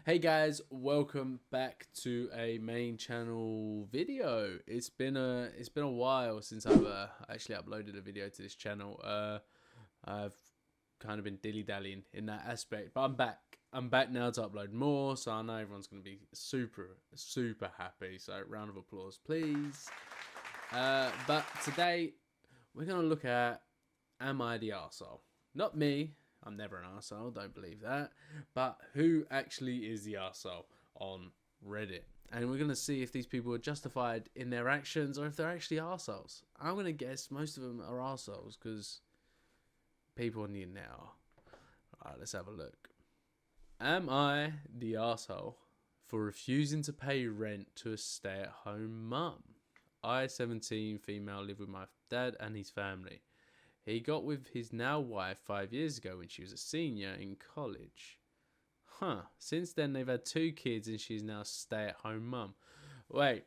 Hey guys, welcome back to a main channel video. It's been a while since I've actually uploaded a video to this channel. I've kind of been dilly-dallying in that aspect, but I'm back. I'm back now to upload more, so I know everyone's going to be super happy. So round of applause, please. But today we're going to look at, am I the arsehole? Not me. I'm never an arsehole, don't believe that. But who actually is the arsehole on Reddit? And we're going to see if these people are justified in their actions or if they're actually arseholes. I'm going to guess most of them are arseholes because people on the internet are. Alright, let's have a look. Am I the arsehole for refusing to pay rent to a stay-at-home mum? I, 17, female, live with my dad and his family. He got with his now wife 5 years ago when she was a senior in college. Since then they've had 2 kids and she's now a stay-at-home mum. Wait,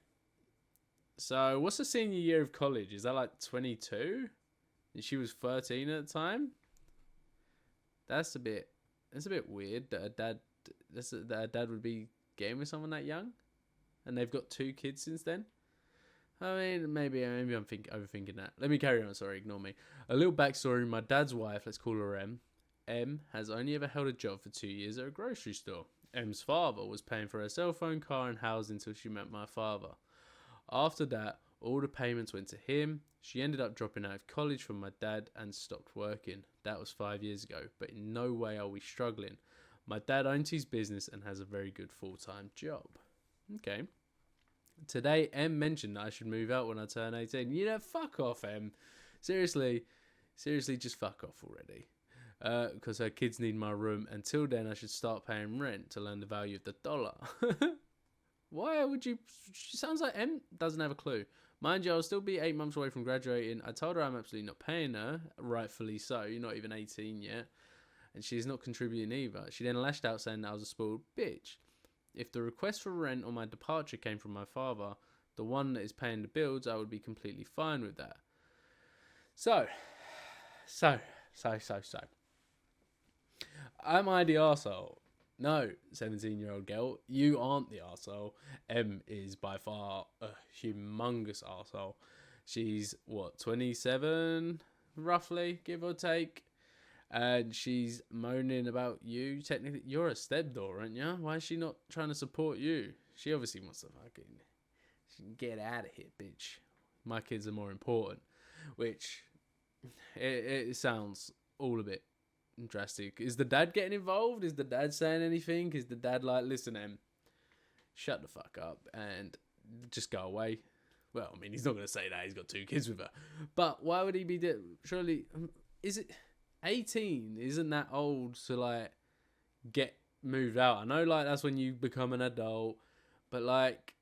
so what's the senior year of college? Is that like 22? And she was 13 at the time? That's a bit weird that a dad would be getting with someone that young. And they've got 2 kids since then. I mean, maybe I'm overthinking that. Let me carry on, sorry, ignore me. A little backstory, my dad's wife, let's call her M, has only ever held a job for 2 years at a grocery store. M's father was paying for her cell phone, car and housing until she met my father. After that, all the payments went to him. She ended up dropping out of college from my dad and stopped working. That was 5 years ago, but in no way are we struggling. My dad owns his business and has a very good full-time job. Okay. Today, M mentioned that I should move out when I turn 18. You know, fuck off, M. Seriously, just fuck off already. Because her kids need my room. Until then, I should start paying rent to learn the value of the dollar. Why would you? She sounds like M doesn't have a clue. Mind you, I'll still be 8 months away from graduating. I told her I'm absolutely not paying her. Rightfully so. You're not even 18 yet. And she's not contributing either. She then lashed out saying that I was a spoiled bitch. If the request for rent on my departure came from my father, the one that is paying the bills, I would be completely fine with that. So. Am I the arsehole? No, 17-year-old girl, you aren't the arsehole. M is by far a humongous arsehole. She's, 27, roughly, give or take? And she's moaning about you. Technically, you're a stepdaughter, aren't you? Why is she not trying to support you? She obviously wants to fucking get out of here, bitch. My kids are more important. Which, it sounds all a bit drastic. Is the dad getting involved? Is the dad saying anything? Is the dad like, listen, Em, shut the fuck up and just go away? Well, I mean, he's not going to say that. He's got 2 kids with her. But why would he be... Surely, is it... 18 isn't that old to like get moved out. I know like that's when you become an adult, but like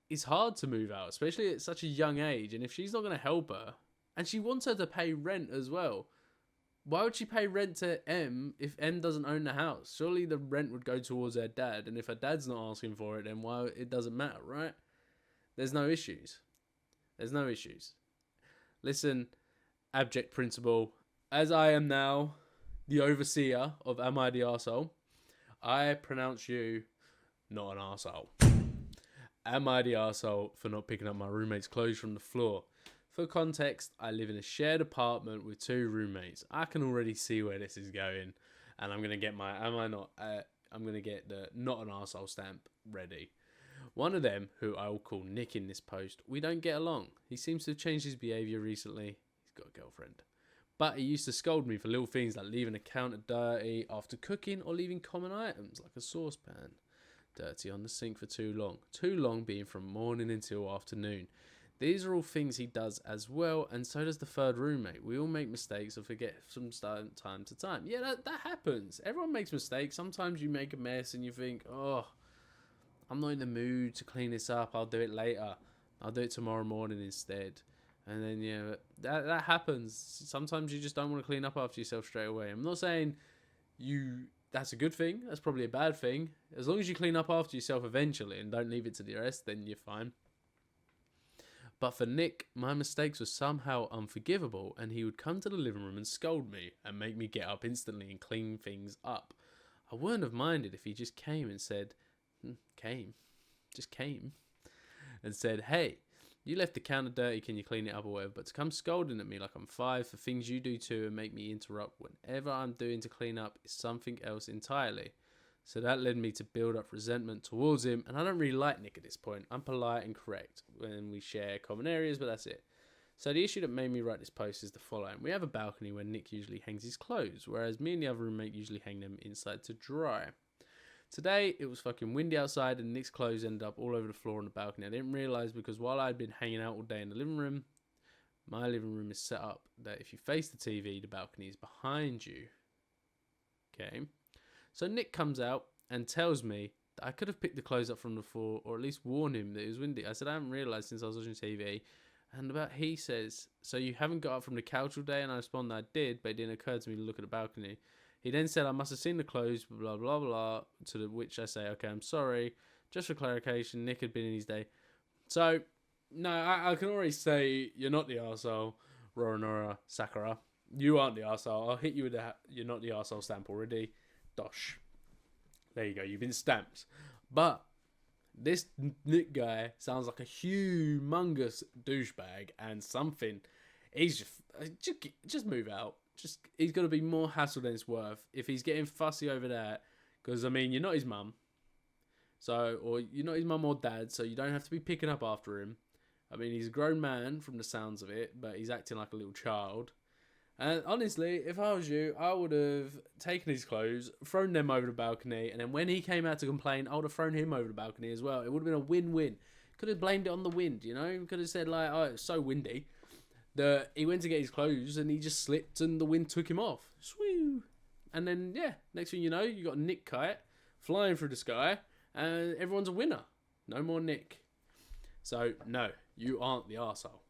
it's hard to move out, especially at such a young age. And if she's not going to help her and she wants her to pay rent as well, why would she pay rent to M if M doesn't own the house? Surely the rent would go towards her dad, and if her dad's not asking for it, then why it doesn't matter, right? There's no issues. Listen, abject principal, as I am now the overseer of Am I the Arsehole, I pronounce you not an arsehole. Am I the arsehole for not picking up my roommate's clothes from the floor? For context, I live in a shared apartment with 2 roommates. I can already see where this is going, and I'm gonna get the not an arsehole stamp ready. One of them, who I will call Nick in this post, we don't get along. He seems to have changed his behaviour recently. He's got a girlfriend. But he used to scold me for little things like leaving a counter dirty after cooking or leaving common items like a saucepan dirty on the sink for too long. Too long being from morning until afternoon. These are all things he does as well, and so does the 3rd roommate. We all make mistakes or forget from time to time. Yeah, that happens. Everyone makes mistakes. Sometimes you make a mess and you think, oh, I'm not in the mood to clean this up. I'll do it later. I'll do it tomorrow morning instead. And then, yeah, that happens. Sometimes you just don't want to clean up after yourself straight away. I'm not saying that's a good thing. That's probably a bad thing. As long as you clean up after yourself eventually and don't leave it to the rest, then you're fine. But for Nick, my mistakes were somehow unforgivable, and he would come to the living room and scold me and make me get up instantly and clean things up. I wouldn't have minded if he just came and said, just came and said, hey, you left the counter dirty, can you clean it up or whatever? But to come scolding at me like I'm 5 for things you do too and make me interrupt whenever I'm doing to clean up is something else entirely. So that led me to build up resentment towards him, and I don't really like Nick at this point. I'm polite and correct when we share common areas, but that's it. So the issue that made me write this post is the following. We have a balcony where Nick usually hangs his clothes, whereas me and the other roommate usually hang them inside to dry. Today, it was fucking windy outside and Nick's clothes ended up all over the floor on the balcony. I didn't realise because while I'd been hanging out all day in the living room, my living room is set up that if you face the TV, the balcony is behind you. Okay. So Nick comes out and tells me that I could have picked the clothes up from the floor or at least warned him that it was windy. I said, I haven't realised since I was watching TV. And he says, so you haven't got up from the couch all day? And I respond that I did, but it didn't occur to me to look at the balcony. He then said I must have seen the clothes, blah, blah, blah, to which I say, okay, I'm sorry. Just for clarification, Nick had been in his day. So, no, I can already say you're not the arsehole, Roronora Sakura. You aren't the arsehole. I'll hit you with the you're not the arsehole stamp already. Dosh. There you go, you've been stamped. But this Nick guy sounds like a humongous douchebag and something. He's just move out. He's going to be more hassle than it's worth if he's getting fussy over that. Because, I mean, you're not his mum. So, or you're not his mum or dad, so you don't have to be picking up after him. I mean, he's a grown man from the sounds of it, but he's acting like a little child. And honestly, if I was you, I would have taken his clothes, thrown them over the balcony, and then when he came out to complain, I would have thrown him over the balcony as well. It would have been a win-win. Could have blamed it on the wind, you know? Could have said, like, oh, it's so windy. He went to get his clothes and he just slipped and the wind took him off. Swoo! And then, yeah, next thing you know, you got Nick Kite flying through the sky and everyone's a winner. No more Nick. So, no, you aren't the arsehole.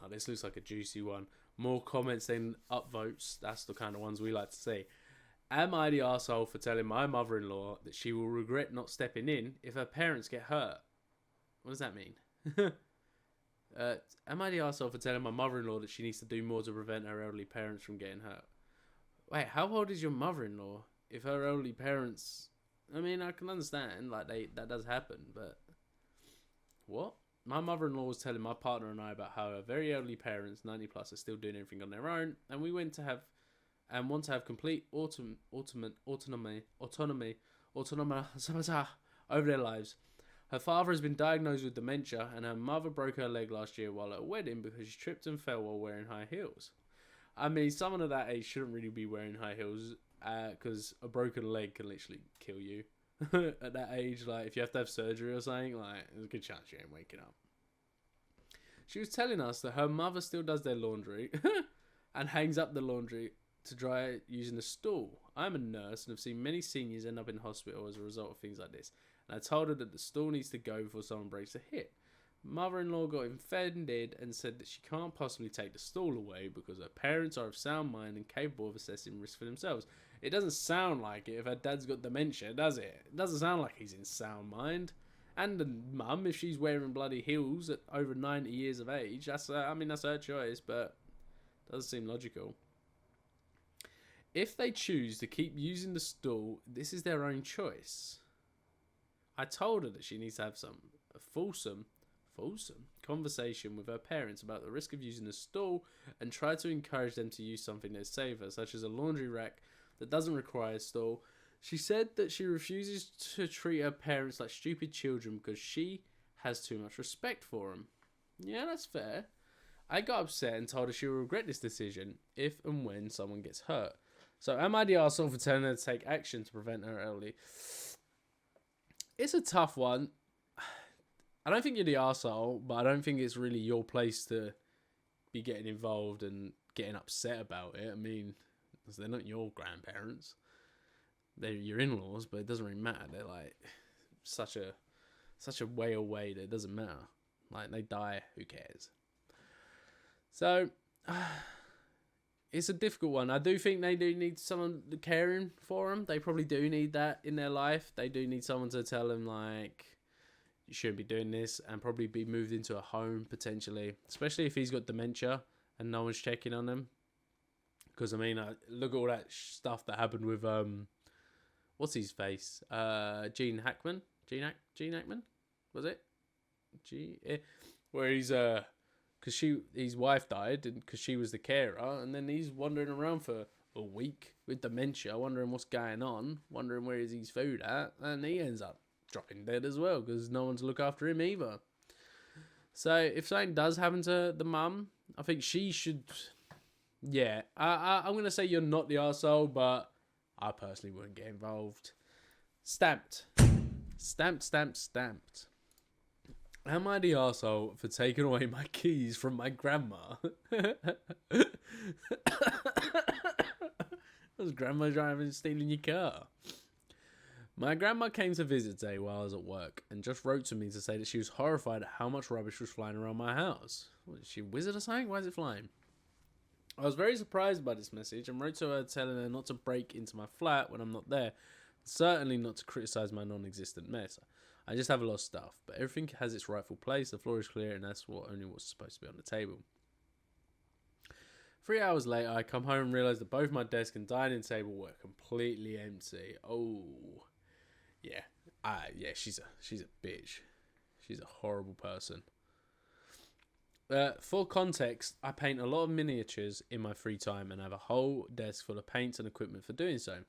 Oh, this looks like a juicy one. More comments than upvotes. That's the kind of ones we like to see. Am I the arsehole for telling my mother-in-law that she will regret not stepping in if her parents get hurt? What does that mean? Am I the arsehole for telling my mother-in-law that she needs to do more to prevent her elderly parents from getting hurt? Wait, how old is your mother-in-law? If her elderly parents... I mean, I can understand, like, that does happen, but... What? My mother-in-law was telling my partner and I about how her very elderly parents, 90 plus, are still doing everything on their own, and we want to have complete autonomy over their lives. Her father has been diagnosed with dementia, and her mother broke her leg last year while at a wedding because she tripped and fell while wearing high heels. I mean, someone of that age shouldn't really be wearing high heels because a broken leg can literally kill you. At that age, like, if you have to have surgery or something, like, there's a good chance you ain't waking up. She was telling us that her mother still does their laundry and hangs up the laundry to dry using a stool. I'm a nurse and have seen many seniors end up in hospital as a result of things like this. And I told her that the stool needs to go before someone breaks a hip. Mother-in-law got offended and said that she can't possibly take the stool away because her parents are of sound mind and capable of assessing risk for themselves. It doesn't sound like it if her dad's got dementia, does it? It doesn't sound like he's in sound mind. And the mum, if she's wearing bloody heels at over 90 years of age, that's her choice, but it doesn't seem logical. If they choose to keep using the stool, this is their own choice. I told her that she needs to have a fulsome conversation with her parents about the risk of using the stool and try to encourage them to use something that's safer, such as a laundry rack that doesn't require a stool. She said that she refuses to treat her parents like stupid children because she has too much respect for them. Yeah, that's fair. I got upset and told her she will regret this decision if and when someone gets hurt. So am I the arsehole for telling her to take action to prevent her elderly? It's a tough one. I don't think you're the arsehole, but I don't think it's really your place to be getting involved and getting upset about it. I mean, they're not your grandparents. They're your in-laws, but it doesn't really matter. They're like such a way away that it doesn't matter. Like, they die, who cares? So, it's a difficult one. I do think they do need someone caring for them. They probably do need that in their life. They do need someone to tell them, like, you shouldn't be doing this, and probably be moved into a home, potentially. Especially if he's got dementia and no one's checking on him. Because I mean, look at all that stuff that happened with what's his face? Gene Hackman, Gene Hackman, was it? Where he's because his wife died, and because she was the carer, and then he's wandering around for a week with dementia, wondering what's going on, wondering where is his food at, and he ends up dropping dead as well because no one to look after him either. So if something does happen to the mum, I think she should. Yeah, I'm gonna say you're not the arsehole, but I personally wouldn't get involved. Stamped. Am I the arsehole for taking away my keys from my grandma? Was grandma driving and stealing your car? My grandma came to visit today while I was at work and just wrote to me to say that she was horrified at how much rubbish was flying around my house. What, is she a wizard or something? Why is it flying? I was very surprised by this message and wrote to her telling her not to break into my flat when I'm not there. Certainly not to criticise my non-existent mess. I just have a lot of stuff, but everything has its rightful place, the floor is clear, and that's only what's supposed to be on the table. 3 hours later, I come home and realise that both my desk and dining table were completely empty. Oh, yeah. Yeah, she's a bitch. She's a horrible person. For context, I paint a lot of miniatures in my free time and have a whole desk full of paints and equipment for doing so.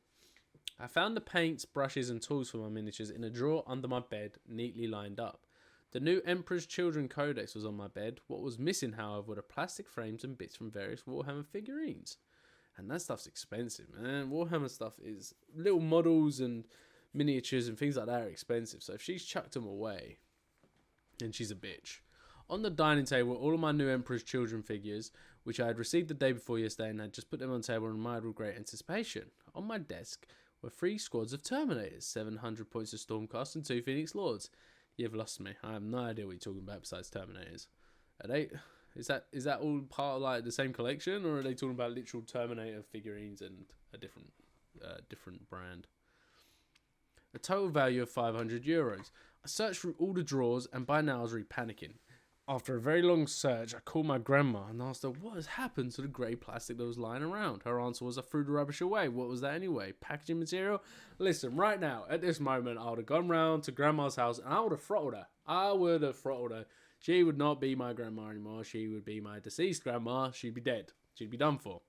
I found the paints, brushes and tools for my miniatures in a drawer under my bed, neatly lined up. The new Emperor's Children Codex was on my bed. What was missing, however, were the plastic frames and bits from various Warhammer figurines. And that stuff's expensive, man. Warhammer stuff is... little models and miniatures and things like that are expensive. So if she's chucked them away, then she's a bitch. On the dining table were all of my new Emperor's Children figures, which I had received the day before yesterday and had just put them on the table and admired with great anticipation. On my desk were 3 squads of Terminators, 700 points of Stormcast and 2 Phoenix Lords. You've lost me. I have no idea what you're talking about besides Terminators. Are they... Is that all part of like the same collection, or are they talking about literal Terminator figurines and a different brand? A total value of €500. I searched through all the drawers and by now I was really panicking. After a very long search, I called my grandma and asked her what has happened to the grey plastic that was lying around. Her answer was I threw the rubbish away. What was that anyway? Packaging material? Listen, right now, at this moment, I would have gone round to grandma's house and I would have throttled her. She would not be my grandma anymore. She would be my deceased grandma. She'd be dead. She'd be done for.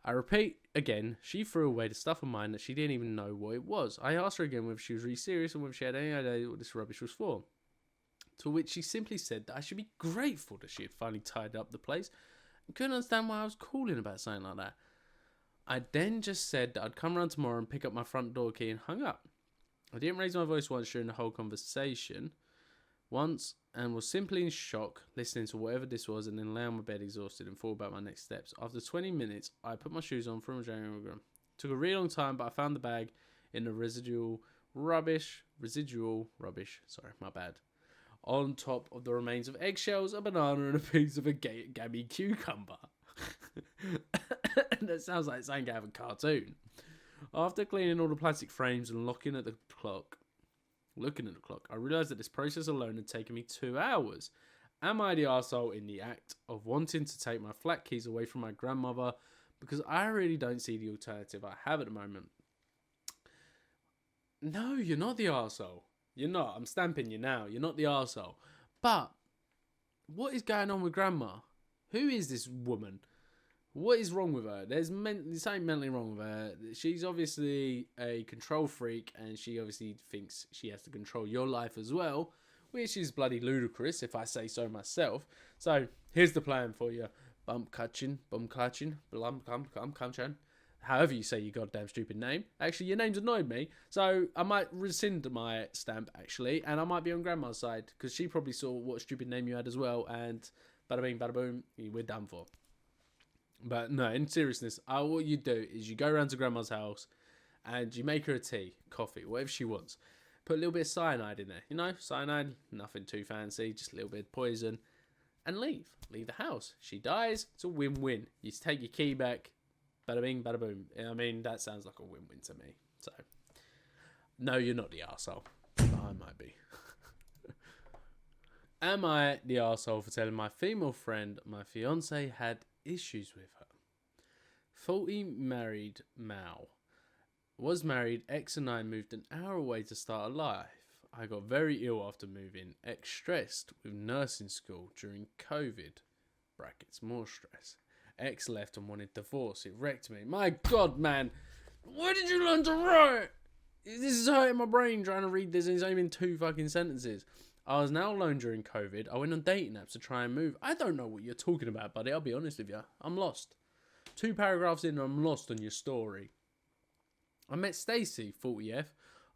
I repeat again, she threw away the stuff of mine that she didn't even know what it was. I asked her again whether she was really serious and whether she had any idea what this rubbish was for. To which she simply said that I should be grateful that she had finally tidied up the place. I couldn't understand why I was calling about something like that. I then just said that I'd come round tomorrow and pick up my front door key and hung up. I didn't raise my voice once during the whole conversation. Once, and was simply in shock, listening to whatever this was, and then lay on my bed exhausted and thought about my next steps. After 20 minutes, I put my shoes on, threw my jacket on. It took a really long time, but I found the bag in the residual rubbish, on top of the remains of eggshells, a banana, and a piece of a gammy cucumber. That sounds like something out of a cartoon. After cleaning all the plastic frames and looking at the clock, I realised that this process alone had taken me 2 hours. Am I the arsehole in the act of wanting to take my flat keys away from my grandmother? Because I really don't see the alternative I have at the moment. No, you're not the arsehole. You're not. I'm stamping you now. You're not the arsehole. But what is going on with grandma? Who is this woman? What is wrong with her? There's something mentally wrong with her. She's obviously a control freak, and she obviously thinks she has to control your life as well, which is bloody ludicrous, if I say so myself. So, here's the plan for you. Bum clutching, blum clutching. However you say your goddamn stupid name. Actually, your name's annoyed me, so I might rescind my stamp, actually, and I might be on grandma's side, because she probably saw what stupid name you had as well, and bada bing, bada boom, we're done for. But no, in seriousness, what you do is you go around to grandma's house and you make her a tea, coffee, whatever she wants. Put a little bit of cyanide in there. You know, cyanide, nothing too fancy, just a little bit of poison. And leave. Leave the house. She dies, it's a win-win. You take your key back, bada bing, bada boom. I mean, that sounds like a win-win to me. So, no, you're not the arsehole. But I might be. Am I the arsehole for telling my female friend my fiance had issues with her? 40 married Mal. Was married, ex and I moved an hour away to start a life. I got very ill after moving, ex stressed with nursing school during COVID. Brackets, more stress. Ex left and wanted divorce. It wrecked me. My God, man. Where did you learn to write? This is hurting my brain trying to read this and it's only been 2 fucking sentences. I was now alone during COVID. I went on dating apps to try and move. I don't know what you're talking about, buddy. I'll be honest with you. I'm lost. 2 paragraphs in and I'm lost on your story. I met Stacey, 40F.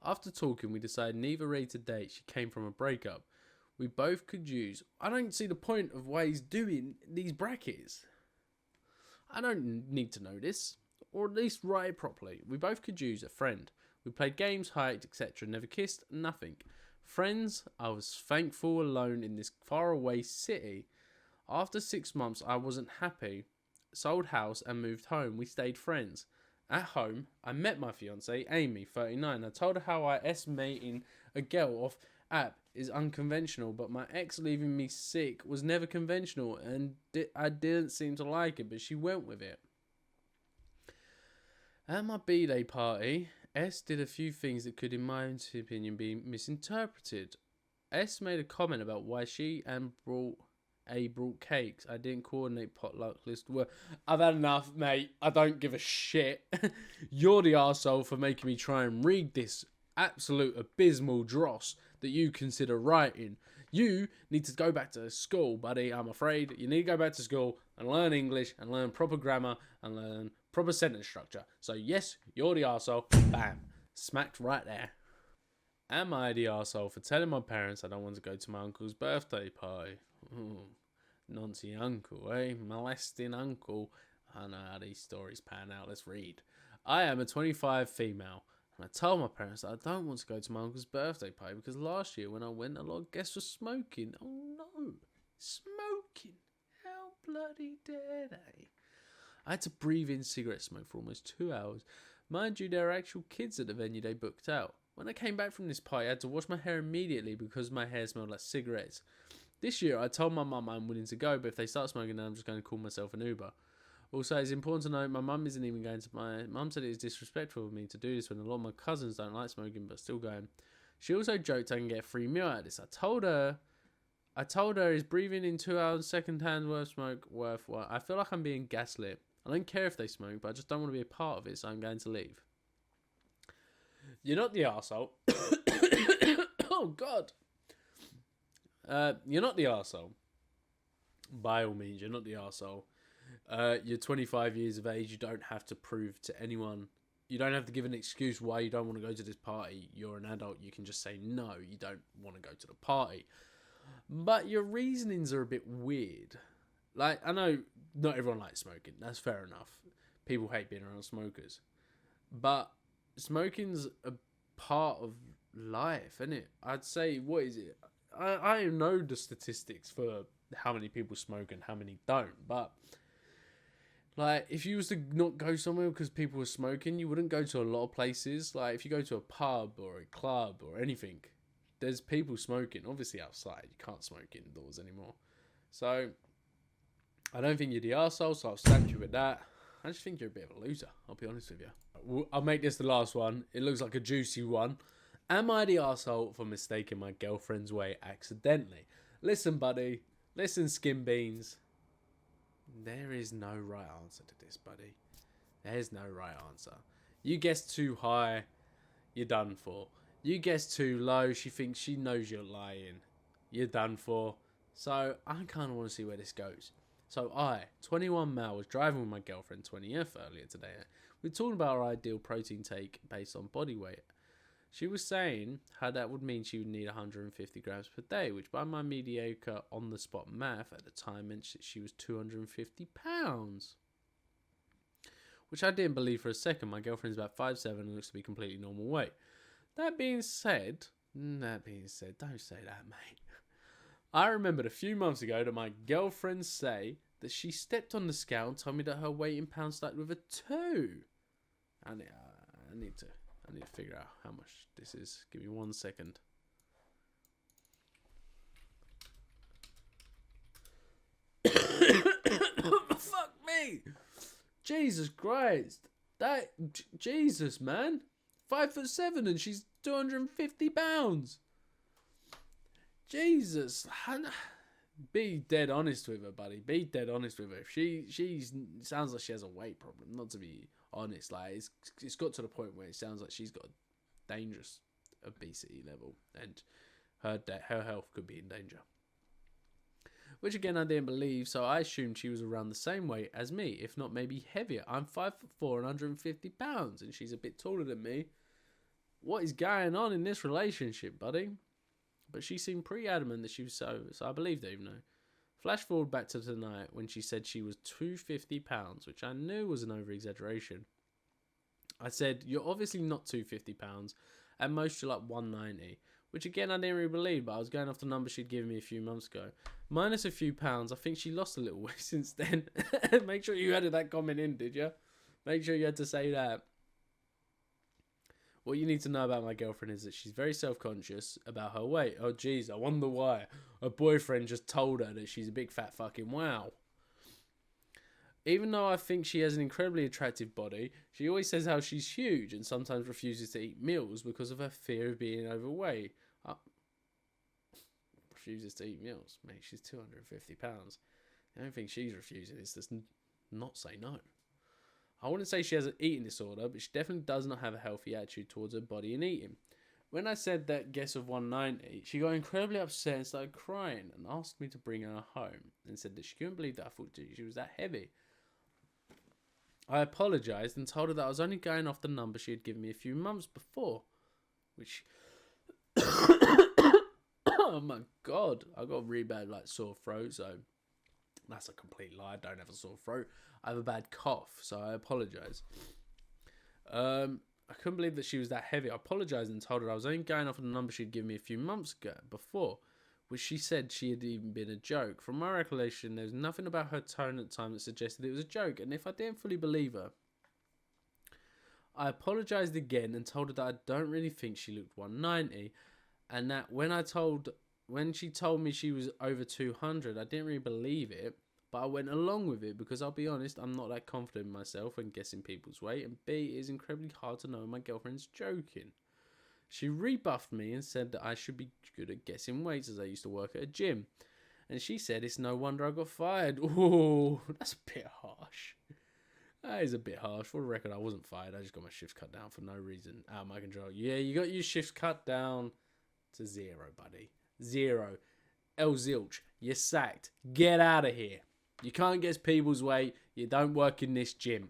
After talking, we decided neither ready to date. She came from a breakup. We both could use... I don't see the point of why he's doing these brackets. I don't need to know this. Or at least write it properly. We both could use a friend. We played games, hiked, etc. Never kissed, nothing. Friends, I was thankful alone in this faraway city. After 6 months, I wasn't happy. Sold house and moved home. We stayed friends. At home, I met my fiancée, Amy, 39. I told her how I estimating a girl off app is unconventional, but my ex leaving me sick was never conventional, and I didn't seem to like it, but she went with it. At my B-Day party, S did a few things that could, in my opinion, be misinterpreted. S made a comment about why she and brought cakes. I didn't coordinate potluck list. I've had enough, mate. I don't give a shit. You're the arsehole for making me try and read this absolute abysmal dross that you consider writing. You need to go back to school, buddy. I'm afraid you need to go back to school and learn English and learn proper grammar and learn proper sentence structure. So yes, you're the arsehole. Bam. Smacked right there. Am I the arsehole for telling my parents I don't want to go to my uncle's birthday party? Nancy uncle, eh? Molesting uncle. I know how these stories pan out. Let's read. I am a 25 female. And I told my parents that I don't want to go to my uncle's birthday party because last year when I went, a lot of guests were smoking. Oh no. Smoking. How bloody dare they? I had to breathe in cigarette smoke for almost 2 hours. Mind you, there are actual kids at the venue they booked out. When I came back from this party, I had to wash my hair immediately because my hair smelled like cigarettes. This year, I told my mum I'm willing to go, but if they start smoking, then I'm just going to call myself an Uber. Also, it's important to note, my mum isn't even going to... My mum said it is disrespectful of me to do this when a lot of my cousins don't like smoking, but still going. She also joked I can get a free meal out of this. I told her, is breathing in 2 hours second-hand worth smoke worth what? I feel like I'm being gaslit. I don't care if they smoke, but I just don't want to be a part of it, so I'm going to leave. You're not the arsehole. Oh, God. You're not the arsehole. By all means, you're not the arsehole. You're 25 years of age. You don't have to prove to anyone. You don't have to give an excuse why you don't want to go to this party. You're an adult. You can just say no, you don't want to go to the party. But your reasonings are a bit weird. Like, I know not everyone likes smoking. That's fair enough. People hate being around smokers. But smoking's a part of life, isn't it? I'd say, what is it? I know the statistics for how many people smoke and how many don't, but like if you was to not go somewhere because people were smoking, you wouldn't go to a lot of places. Like if you go to a pub or a club or anything, there's people smoking. Obviously outside, you can't smoke indoors anymore. So I don't think you're the arsehole, so I'll stamp you with that. I just think you're a bit of a loser, I'll be honest with you. I'll make this the last one. It looks like a juicy one. Am I the arsehole for mistaking my girlfriend's way accidentally? Listen, buddy. Listen, skin beans. There is no right answer to this, buddy. There's no right answer. You guess too high, you're done for. You guess too low, she thinks she knows you're lying. You're done for. So, I kind of want to see where this goes. So, 21 male, was driving with my girlfriend, 20th, earlier today. We're talking about our ideal protein take based on body weight. She was saying how that would mean she would need 150 grams per day, which by my mediocre on-the-spot math at the time meant that she was 250 pounds. Which I didn't believe for a second. My girlfriend's about 5'7" and looks to be completely normal weight. That being said, don't say that, mate. I remembered a few months ago that my girlfriend say that she stepped on the scale and told me that her weight in pounds started with a 2. I need to figure out how much this is. Give me 1 second. Fuck me! Jesus Christ. Jesus, man. 5'7" and she's 250 pounds. Jesus. Be dead honest with her, buddy. Be dead honest with her. She's sounds like she has a weight problem. Not to be honest, like it's got to the point where it sounds like she's got a dangerous obesity level, and her health could be in danger. Which again I didn't believe, so I assumed she was around the same weight as me, if not maybe heavier. I'm 5'4" and 150 pounds, and she's a bit taller than me. What is going on in this relationship, buddy? But she seemed pretty adamant that she was so I believed her, even though. Flash forward back to tonight when she said she was 250 pounds, which I knew was an over-exaggeration. I said, you're obviously not 250 pounds. At most, you're like 190. Which again, I didn't really believe, but I was going off the number she'd given me a few months ago. Minus a few pounds, I think she lost a little weight since then. Make sure you added that comment in, did you? Make sure you had to say that. What you need to know about my girlfriend is that she's very self-conscious about her weight. Oh, geez, I wonder why. Her boyfriend just told her that she's a big fat fucking wow. Even though I think she has an incredibly attractive body, she always says how she's huge and sometimes refuses to eat meals because of her fear of being overweight. Refuses to eat meals. Mate, she's 250 pounds. The only thing she's refusing is to not say no. I wouldn't say she has an eating disorder, but she definitely does not have a healthy attitude towards her body and eating. When I said that guess of 190, she got incredibly upset and started crying and asked me to bring her home and said that she couldn't believe that I thought she was that heavy. I apologised and told her that I was only going off the number she had given me a few months before, which... Oh my god, I got a really bad sore throat, so that's a complete lie. I don't have a sore throat. I have a bad cough, so I apologise. I couldn't believe that she was that heavy. I apologised and told her I was only going off the number she'd given me a few months ago before, which she said she had even been a joke. From my recollection, there was nothing about her tone at the time that suggested it was a joke, and if I didn't fully believe her, I apologised again and told her that I don't really think she looked 190, and that when she told me she was over 200, I didn't really believe it, but I went along with it because I'll be honest, I'm not that confident in myself when guessing people's weight, and B, it is incredibly hard to know when my girlfriend's joking. She rebuffed me and said that I should be good at guessing weights as I used to work at a gym, and she said it's no wonder I got fired. Ooh, that's a bit harsh. That is a bit harsh. For the record, I wasn't fired. I just got my shifts cut down for no reason. Out of my control. Yeah, you got your shifts cut down to 0, buddy. 0. El zilch. You're sacked. Get out of here. You can't guess people's weight. You don't work in this gym.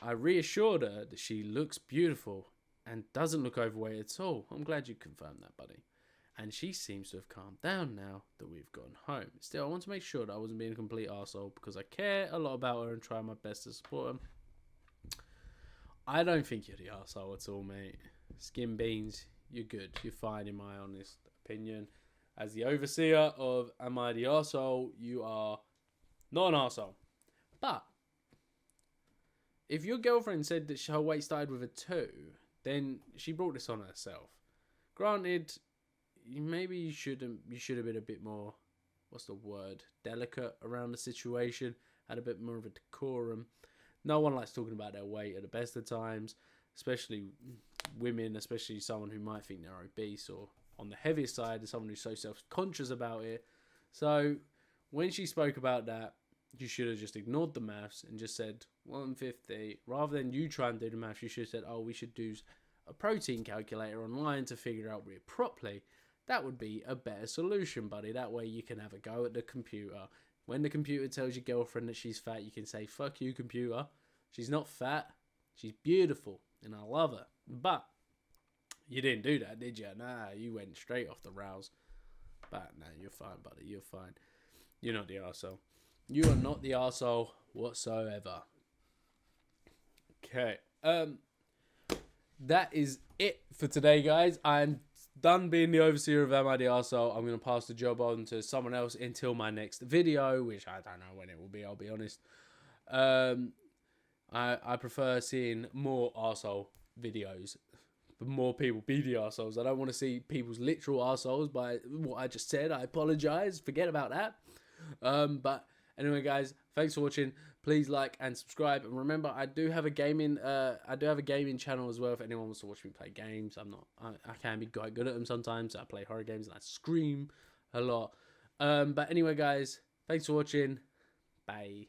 I reassured her that she looks beautiful and doesn't look overweight at all. I'm glad you confirmed that, buddy. And she seems to have calmed down now that we've gone home. Still, I want to make sure that I wasn't being a complete arsehole because I care a lot about her and try my best to support her. I don't think you're the arsehole at all, mate. Skin beans, you're good. You're fine in my honest opinion. As the overseer of Am I the Arsehole, you are not an arsehole. But if your girlfriend said that her weight started with a 2, then she brought this on herself. Granted, maybe you should have been a bit more, delicate around the situation, had a bit more of a decorum. No one likes talking about their weight at the best of times, especially women, especially someone who might think they're obese or on the heavier side, and someone who's so self-conscious about it. So when she spoke about that, you should have just ignored the maths and just said 150. Rather than you try and do the maths, you should have said, oh, we should do a protein calculator online to figure out it properly. That would be a better solution, buddy. That way you can have a go at the computer. When the computer tells your girlfriend that she's fat, you can say, fuck you, computer. She's not fat. She's beautiful, and I love her. But you didn't do that, did you? Nah, you went straight off the rails. But no, you're fine, buddy. You're fine. You're not the arsehole. You are not the arsehole whatsoever. Okay. That is it for today, guys. I'm done being the overseer of Am I the Arsehole. I'm going to pass the job on to someone else until my next video, which I don't know when it will be, I'll be honest. I prefer seeing more arsehole videos. But more people be the arseholes. I don't want to see people's literal arseholes by what I just said. I apologise. Forget about that. But anyway, guys, thanks for watching. Please like and subscribe, and remember, I do have a gaming channel as well. If anyone wants to watch me play games, I can be quite good at them sometimes. I play horror games and I scream a lot. But anyway, guys, thanks for watching. Bye.